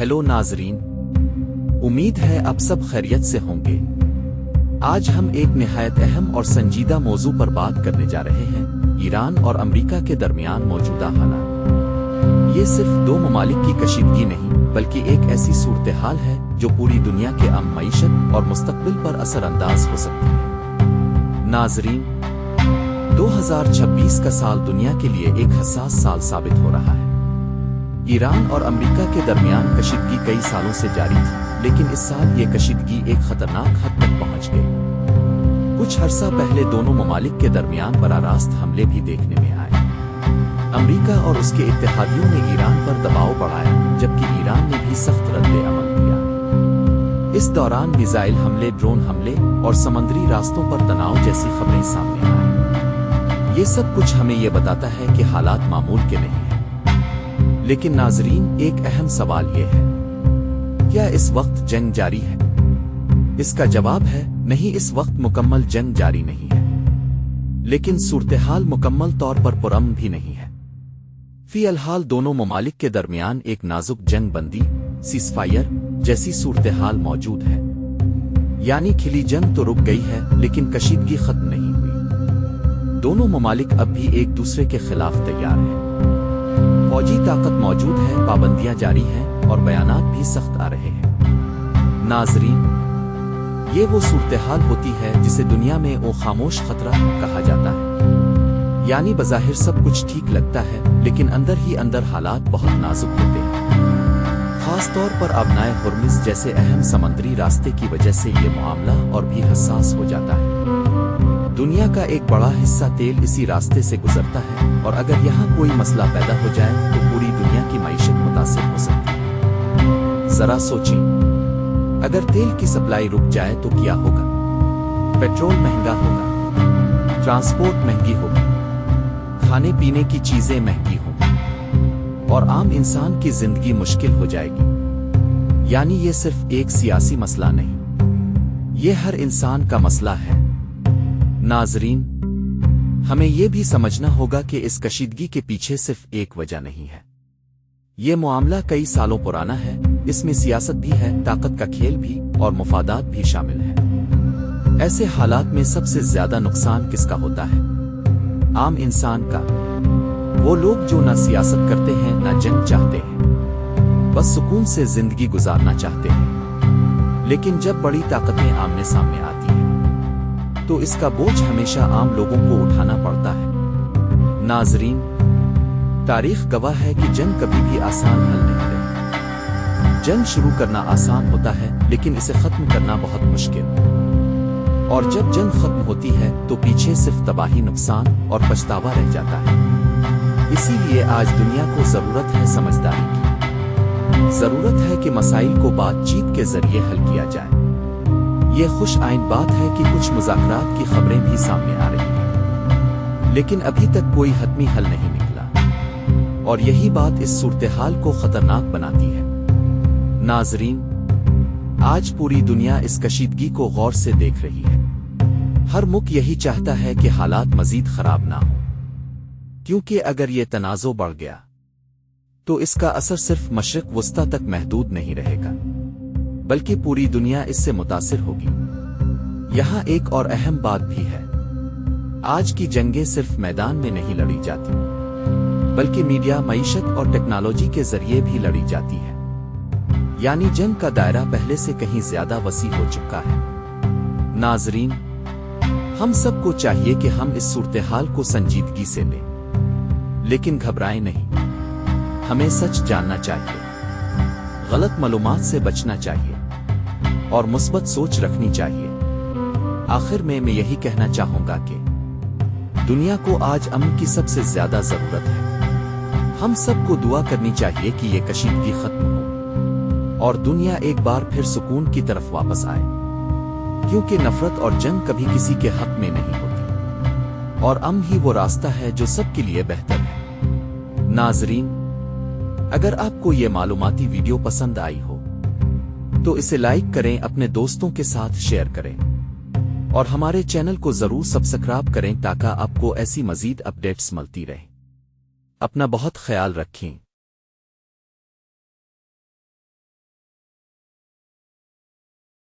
Hello नाजरीन, उम्मीद है आप सब खैरियत से होंगे। आज हम एक निहायत अहम और संजीदा मौजू पर बात करने जा रहे हैं, ईरान और अमेरिका के दरमियान मौजूदा हालात। ये सिर्फ दो ममालिक की कशीदगी नहीं, बल्कि एक ऐसी सूरत हाल है जो पूरी दुनिया के अमन, मईशत और मुस्तकबिल पर असरअंदाज हो सकती है। नाजरीन, 2026 का साल दुनिया के लिए एक हसास साल साबित हो रहा है। ईरान और अमेरिका के दरमियान कशीदगी कई सालों से जारी थी, लेकिन इस साल ये कशीदगी एक खतरनाक हद तक पहुंच गई। कुछ अरसा पहले दोनों ममालिक के दरमियान बराह रास्त हमले भी देखने में आए। अमेरिका और उसके इत्तेहादियों ने ईरान पर दबाव बढ़ाया, जबकि ईरान ने भी सख्त रद्द-ए-अमल दिया। इस दौरान मिसाइल हमले, ड्रोन हमले और समंदरी रास्तों पर तनाव जैसी खबरें सामने आई। ये सब कुछ हमें ये बताता है कि हालात मामूल के नहीं हैं। लेकिन नाजरीन, एक अहम सवाल ये है, क्या इस वक्त जंग जारी है? इसका जवाब है नहीं, इस वक्त मुकम्मल जंग जारी नहीं है, लेकिन सूरत-ए-हाल मुकम्मल तौर पर पुरअमन भी नहीं है। फिलहाल दोनों ममालिक के दरमियान एक नाजुक जंग बंदी, सीज़फायर जैसी सूरत-ए-हाल मौजूद है। यानी खिली जंग तो रुक गई है, लेकिन कशीदगी खत्म नहीं हुई। दोनों ममालिक अब भी एक दूसरे के खिलाफ तैयार हैं। फौजी ताकत मौजूद है, पाबंदियां जारी हैं और बयानात भी सख्त आ रहे हैं। नाजरीन, ये वो सूरत-ए-हाल होती है जिसे दुनिया में वो खामोश खतरा कहा जाता है। यानी बज़ाहिर सब कुछ ठीक लगता है, लेकिन अंदर ही अंदर हालात बहुत नाजुक होते हैं। खास तौर पर आबनाए हुर्मुज़ जैसे अहम समंदरी रास्ते की वजह से ये मामला और भी हसास हो जाता है। दुनिया का एक बड़ा हिस्सा तेल इसी रास्ते से गुजरता है, और अगर यहाँ कोई मसला पैदा हो जाए तो पूरी दुनिया की मईशत मुतासिर हो सकती है। जरा सोचें, अगर तेल की सप्लाई रुक जाए तो क्या होगा? पेट्रोल महंगा होगा, ट्रांसपोर्ट महंगी होगी, खाने पीने की चीजें महंगी होंगी और आम इंसान की जिंदगी मुश्किल हो जाएगी। यानी ये सिर्फ एक सियासी मसला नहीं, ये हर इंसान का मसला है। नाजरीन, हमें यह भी समझना होगा कि इस कशीदगी के पीछे सिर्फ एक वजह नहीं है। ये मामला कई सालों पुराना है, इसमें सियासत भी है, ताकत का खेल भी और मुफादात भी शामिल है। ऐसे हालात में सबसे ज्यादा नुकसान किसका होता है? आम इंसान का। वो लोग जो ना सियासत करते हैं, ना जंग चाहते हैं, बस सुकून से जिंदगी गुजारना चाहते हैं। लेकिन जब बड़ी ताकतें आमने सामने आती हैं, तो इसका बोझ हमेशा आम लोगों को उठाना पड़ता है। नाजरीन, तारीख गवाह है कि जंग कभी भी आसान हल नहीं रही। जंग शुरू करना आसान होता है, लेकिन इसे खत्म करना बहुत मुश्किल। और जब जंग खत्म होती है तो पीछे सिर्फ तबाही, नुकसान और पछतावा रह जाता है। इसीलिए आज दुनिया को जरूरत है समझदारी की। जरूरत है कि मसाइल को बातचीत के जरिए हल किया जाए। ये खुश आइन बात है कि कुछ मुज़ाकरात की खबरें भी सामने आ रही हैं, लेकिन अभी तक कोई हतमी हल नहीं निकला, और यही बात इस सूरत-ए-हाल को खतरनाक बनाती है। नाजरीन, आज पूरी दुनिया इस कशीदगी को गौर से देख रही है। हर मुल्क यही चाहता है कि हालात मजीद खराब ना हो, क्योंकि अगर ये तनाज़ो बढ़ गया तो इसका असर सिर्फ मशरिक़ वस्ता तक महदूद नहीं रहेगा, बल्कि पूरी दुनिया इससे मुतासिर होगी। यहाँ एक और अहम बात भी है, आज की जंगें सिर्फ मैदान में नहीं लड़ी जाती, बल्कि मीडिया, मईशत और टेक्नोलॉजी के जरिए भी लड़ी जाती है। यानी जंग का दायरा पहले से कहीं ज्यादा वसी हो चुका है। नाजरीन, हम सबको चाहिए कि हम इस सूरत-ए-हाल को संजीदगी से लें, लेकिन घबराएं नहीं। हमें सच जानना चाहिए, गलत मालूमात से बचना चाहिए और मुस्बत सोच रखनी चाहिए। आखिर में मैं यही कहना चाहूंगा कि दुनिया को आज अमन की सबसे ज्यादा जरूरत है। हम सबको दुआ करनी चाहिए कि ये कशीदगी खत्म हो और दुनिया एक बार फिर सुकून की तरफ वापस आए, क्योंकि नफरत और जंग कभी किसी के हक में नहीं होती, और अमन ही वो रास्ता है जो सबके लिए बेहतर है। नाजरीन, अगर आपको ये मालूमाती वीडियो पसंद आई हो तो इसे लाइक करें, अपने दोस्तों के साथ शेयर करें और हमारे चैनल को जरूर सब्सक्राइब करें ताकि आपको ऐसी मजीद अपडेट्स मिलती रहे। अपना बहुत ख्याल रखें।